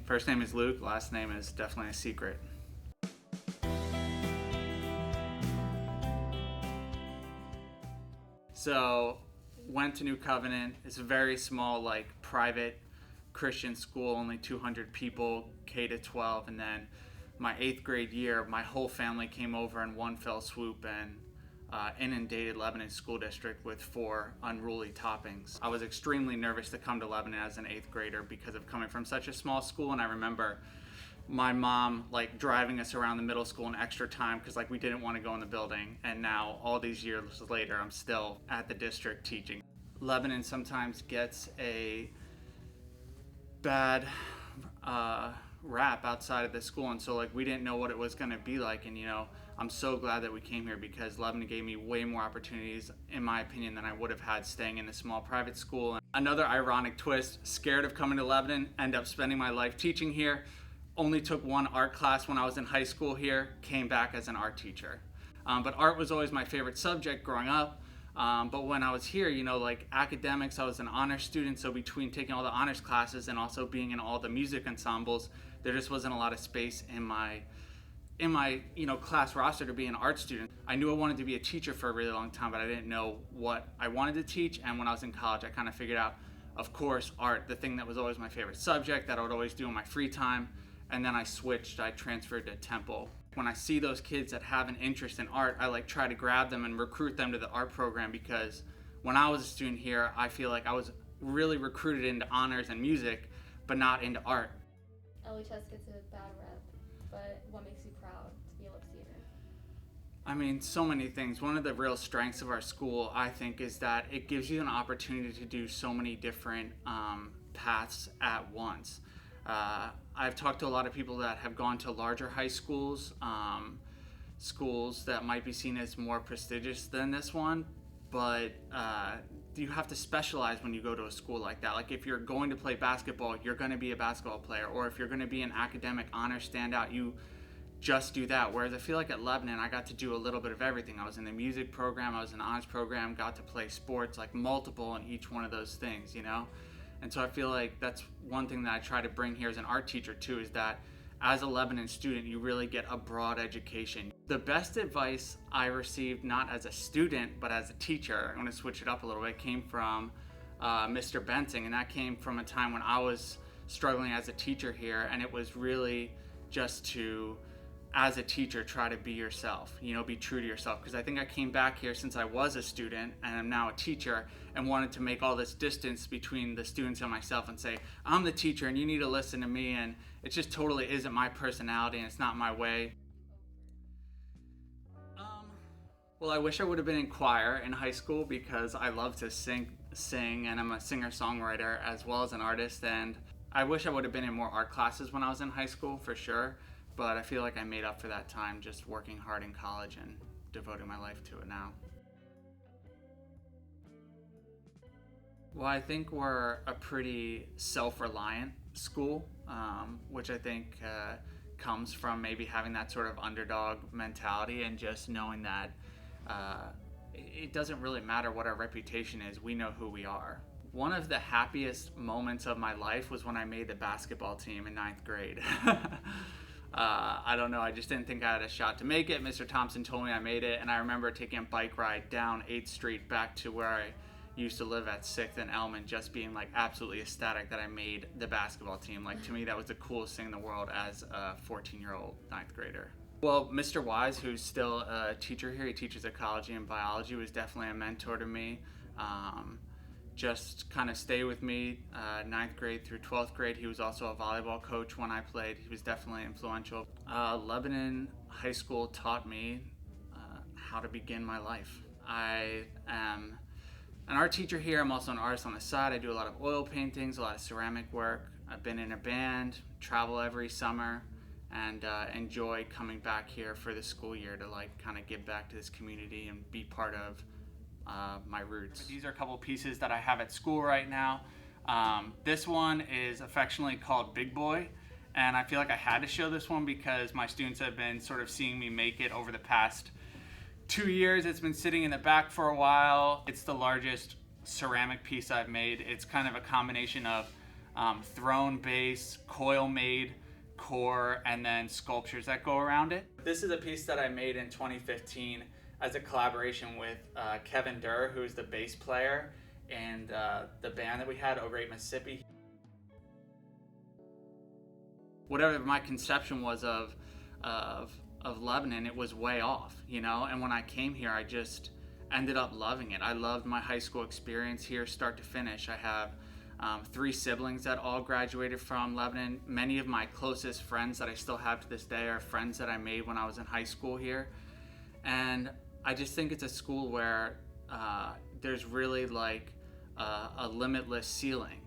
First name is Luke, last name is definitely a secret. So, went to New Covenant. It's a very small, like, private Christian school, only 200 people, K to 12, and then my 8th grade year, my whole family came over in one fell swoop and inundated Lebanon School District with 4 unruly toppings. I was extremely nervous to come to Lebanon as an 8th grader because of coming from such a small school, and I remember my mom like driving us around the middle school in extra time because like we didn't want to go in the building, and now all these years later I'm still at the district teaching. Lebanon sometimes gets a bad rap outside of the school, and so like we didn't know what it was going to be like, and I'm so glad that we came here because Lebanon gave me way more opportunities, in my opinion, than I would have had staying in a small private school. And another ironic twist, scared of coming to Lebanon, end up spending my life teaching here. Only took one art class when I was in high school here, came back as an art teacher. But art was always my favorite subject growing up. But when I was here, like academics, I was an honors student. So between taking all the honors classes and also being in all the music ensembles, there just wasn't a lot of space in my class roster to be an art student. I knew I wanted to be a teacher for a really long time, but I didn't know what I wanted to teach. And when I was in college, I kind of figured out, of course, art, the thing that was always my favorite subject that I would always do in my free time. And then I transferred to Temple. When I see those kids that have an interest in art, I like try to grab them and recruit them to the art program, because when I was a student here, I feel like I was really recruited into honors and music, but not into art. LHS gets a bad rep, but what makes you proud to be able to see it? I mean, so many things. One of the real strengths of our school, I think, is that it gives you an opportunity to do so many different paths at once. I've talked to a lot of people that have gone to larger high schools, schools that might be seen as more prestigious than this one, but you have to specialize when you go to a school like that. Like if you're going to play basketball, you're going to be a basketball player, or if you're going to be an academic honor standout, you just do that. Whereas I feel like at Lebanon, I got to do a little bit of everything. I was in the music program, I was in the honors program, got to play sports, like multiple in each one of those things, And so I feel like that's one thing that I try to bring here as an art teacher too, is that as a Lebanon student, you really get a broad education. The best advice I received, not as a student, but as a teacher, I'm going to switch it up a little bit, came from Mr. Bensing, and that came from a time when I was struggling as a teacher here, and it was really just to, as a teacher, try to be yourself, be true to yourself. Because I think I came back here since I was a student and I'm now a teacher, and wanted to make all this distance between the students and myself and say, I'm the teacher and you need to listen to me, and it just totally isn't my personality and it's not my way. Well, I wish I would have been in choir in high school because I love to sing, and I'm a singer-songwriter as well as an artist, and I wish I would have been in more art classes when I was in high school, for sure. But I feel like I made up for that time just working hard in college and devoting my life to it now. Well, I think we're a pretty self-reliant school, which I think comes from maybe having that sort of underdog mentality and just knowing that it doesn't really matter what our reputation is, we know who we are. One of the happiest moments of my life was when I made the basketball team in 9th grade. I don't know, I just didn't think I had a shot to make it. Mr. Thompson told me I made it, and I remember taking a bike ride down 8th Street back to where I used to live at 6th and Elm, and just being like absolutely ecstatic that I made the basketball team. Like, to me, that was the coolest thing in the world as a 14-year-old 9th grader. Well, Mr. Wise, who's still a teacher here, he teaches ecology and biology, was definitely a mentor to me. Just kind of stay with me 9th grade through 12th grade. He was also a volleyball coach when I played. He was definitely influential. Lebanon High School taught me how to begin my life. I am an art teacher here. I'm also an artist on the side. I do a lot of oil paintings, a lot of ceramic work. I've been in a band, travel every summer, and enjoy coming back here for the school year to like kind of give back to this community and be part of my roots. These are a couple pieces that I have at school right now. This one is affectionately called Big Boy, and I feel like I had to show this one because my students have been sort of seeing me make it over the past 2 years. It's been sitting in the back for a while. It's the largest ceramic piece I've made. It's kind of a combination of throne base, coil made core, and then sculptures that go around it. This is a piece that I made in 2015 as a collaboration with Kevin Durr, who's the bass player and the band that we had, Oh Great Mississippi. Whatever my conception was of Lebanon, it was way off, you know. And when I came here, I just ended up loving it. I loved my high school experience here, start to finish. I have 3 siblings that all graduated from Lebanon. Many of my closest friends that I still have to this day are friends that I made when I was in high school here. And I just think it's a school where there's really like a limitless ceiling.